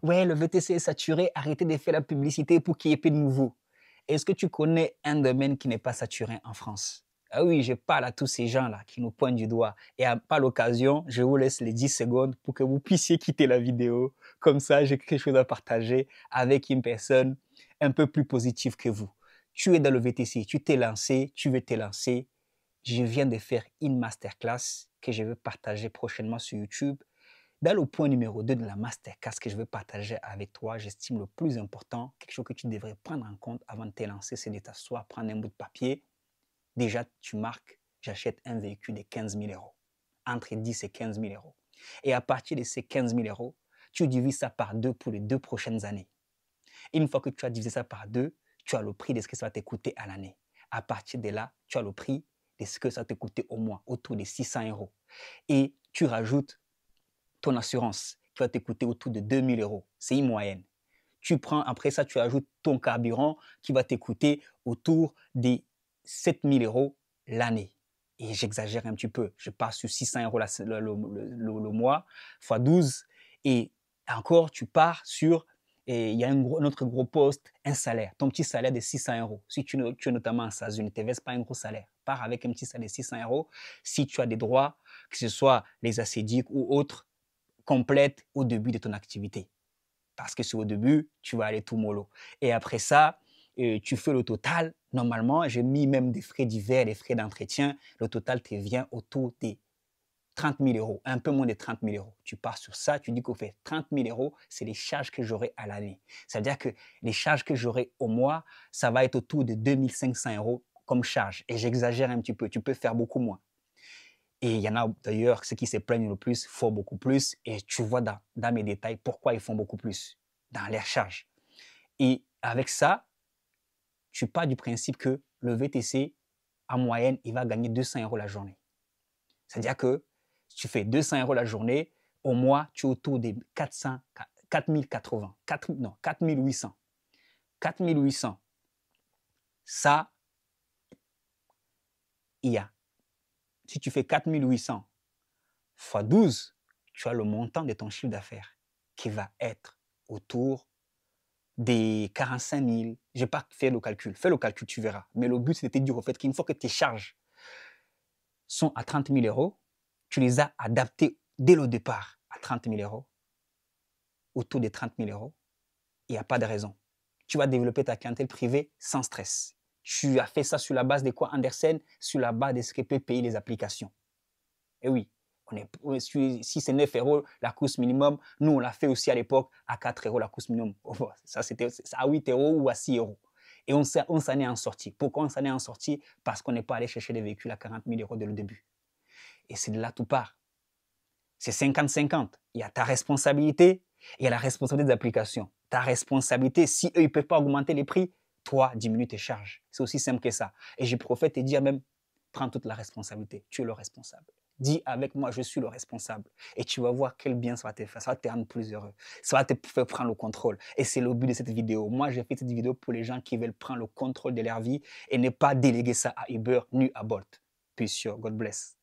Ouais, le VTC est saturé, arrêtez de faire la publicité pour qu'il y ait plus de nouveaux. Est-ce que tu connais un domaine qui n'est pas saturé en France? Ah oui, je parle à tous ces gens-là qui nous pointent du doigt. Et par l'occasion, je vous laisse les 10 secondes pour que vous puissiez quitter la vidéo. Comme ça, j'ai quelque chose à partager avec une personne un peu plus positive que vous. Tu es dans le VTC, tu t'es lancé, tu veux te lancer. Je viens de faire une masterclass que je vais partager prochainement sur YouTube. Dans le point numéro 2 de la masterclass que je vais partager avec toi, j'estime le plus important, quelque chose que tu devrais prendre en compte avant de te lancer, c'est de t'asseoir, prendre un bout de papier. Déjà, tu marques, j'achète un véhicule de 15 000 euros, entre 10 et 15 000 euros. Et à partir de ces 15 000 euros, tu divises ça par deux pour les 2 prochaines années. Et une fois que tu as divisé ça par deux, tu as le prix de ce que ça va te coûter à l'année. À partir de là, tu as le prix de ce que ça va te coûter au mois, autour de 600 euros. Et tu rajoutes ton assurance qui va te coûter autour de 2 000 euros. C'est une moyenne. Tu prends, après ça, tu ajoutes ton carburant qui va te coûter autour de 7 000 euros l'année. Et j'exagère un petit peu. Je pars sur 600 euros le mois, fois 12. Et encore, tu pars sur, et il y a un autre gros poste, un salaire. Ton petit salaire de 600 euros. Si tu es notamment en SASU, ne te verse pas un gros salaire. Pars avec un petit salaire de 600 euros. Si tu as des droits, que ce soit les acédiques ou autres, complète au début de ton activité. Parce que c'est au début, tu vas aller tout mollo. Et après ça, tu fais le total. Normalement, j'ai mis même des frais divers, des frais d'entretien. Le total te vient autour des 30 000 euros, un peu moins de 30 000 euros. Tu pars sur ça, tu dis qu'au fait, 30 000 euros, c'est les charges que j'aurai à l'année. C'est-à-dire que les charges que j'aurai au mois, ça va être autour de 2 500 euros comme charge. Et j'exagère un petit peu, tu peux faire beaucoup moins. Et il y en a d'ailleurs, ceux qui se plaignent le plus font beaucoup plus. Et tu vois dans mes détails pourquoi ils font beaucoup plus dans leurs charges. Et avec ça, tu pars du principe que le VTC, en moyenne, il va gagner 200 euros la journée. C'est-à-dire que si tu fais 200 euros la journée, au mois, tu es autour des 400, 4080, 4, non, 4800. 4800. Ça, il y a. Si tu fais 4800 fois 12, tu as le montant de ton chiffre d'affaires qui va être autour des 45 000. Je n'ai pas fait le calcul. Fais le calcul, tu verras. Mais le but, c'est de te dire au fait qu'une fois que tes charges sont à 30 000 euros, tu les as adaptées dès le départ à 30 000 euros, autour des 30 000 euros. Il n'y a pas de raison. Tu vas développer ta clientèle privée sans stress. Tu as fait ça sur la base de quoi, Andersen? Sur la base de ce que peut payer les applications. Et oui, si c'est 9 euros la course minimum, nous, on l'a fait aussi à l'époque à 4 euros la course minimum. Ça, c'était à 8 euros ou à 6 euros. Et on s'en est en sorti. Pourquoi on s'en est en sorti? Parce qu'on n'est pas allé chercher des véhicules à 40 000 euros dès le début. Et c'est de là tout part. C'est 50-50. Il y a ta responsabilité et il y a la responsabilité des applications. Ta responsabilité, si eux, ils ne peuvent pas augmenter les prix, toi, diminue tes charges. C'est aussi simple que ça. Et je profite te dire même, prends toute la responsabilité. Tu es le responsable. Dis avec moi, je suis le responsable. Et tu vas voir quel bien ça va te faire. Ça va te rendre plus heureux. Ça va te faire prendre le contrôle. Et c'est le but de cette vidéo. Moi, j'ai fait cette vidéo pour les gens qui veulent prendre le contrôle de leur vie et ne pas déléguer ça à Uber ni à Bolt. Peace, God bless.